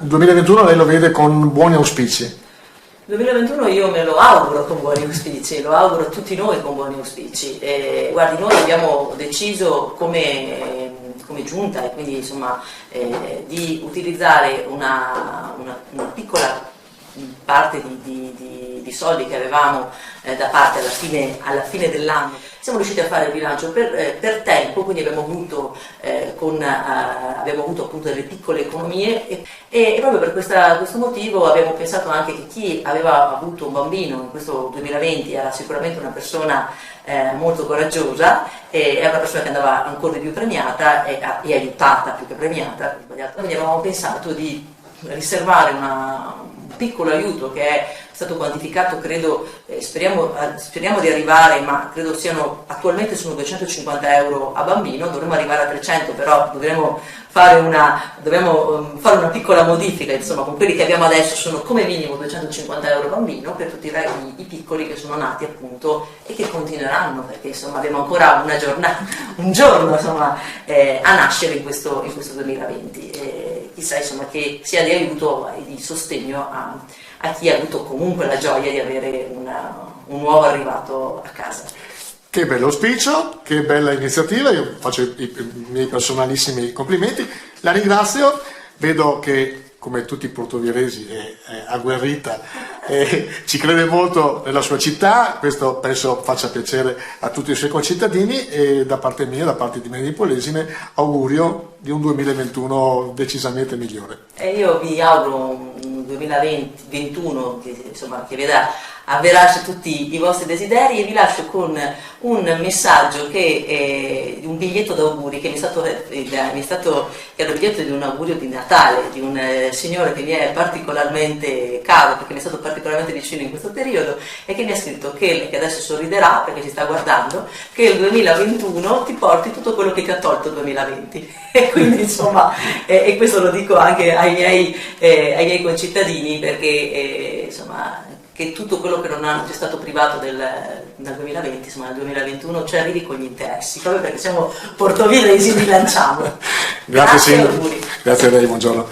il 2021 lei lo vede con buoni auspici? 2021 io me lo auguro con buoni auspici, lo auguro a tutti noi con buoni auspici. Guardi, noi abbiamo deciso come giunta e quindi insomma di utilizzare una piccola parte di soldi che avevamo da parte alla fine dell'anno. Siamo riusciti a fare il bilancio per tempo, quindi abbiamo avuto appunto delle piccole economie e proprio per questo motivo abbiamo pensato anche che chi aveva avuto un bambino in questo 2020 era sicuramente una persona molto coraggiosa, è una persona che andava ancora di più premiata e aiutata più che premiata. Quindi avevamo pensato di riservare un piccolo aiuto che è stato quantificato, credo, speriamo di arrivare, ma credo attualmente sono 250 euro a bambino, dovremmo arrivare a 300, però dobbiamo fare una piccola modifica, insomma, con quelli che abbiamo adesso sono come minimo 250 euro a bambino per tutti i piccoli che sono nati appunto e che continueranno, perché insomma abbiamo ancora un giorno insomma, a nascere in questo 2020. Chissà insomma che sia di aiuto e di sostegno a chi ha avuto comunque la gioia di avere un nuovo arrivato a casa. Che bello auspicio, che bella iniziativa, io faccio i miei personalissimi complimenti, la ringrazio, vedo che come tutti i portoghesi è agguerrita e ci crede molto nella sua città, questo penso faccia piacere a tutti i suoi concittadini e da parte mia, da parte di Medie Polesine, augurio di un 2021 decisamente migliore. E io vi auguro un 2021 che veda avverarsi tutti i vostri desideri e vi lascio con un messaggio un biglietto d'auguri che era il biglietto di un augurio di Natale di un signore che mi è particolarmente caro perché mi è stato particolarmente vicino in questo periodo e che mi ha scritto che adesso sorriderà perché ci sta guardando, che il 2021 ti porti tutto quello che ti ha tolto il 2020 e quindi insomma e questo lo dico anche ai miei concittadini perché insomma che tutto quello che non ci è stato privato dal 2020, insomma nel 2021 ci arrivi con gli interessi, proprio perché siamo portoghesi e ci rilanciamo. Grazie a lei, buongiorno.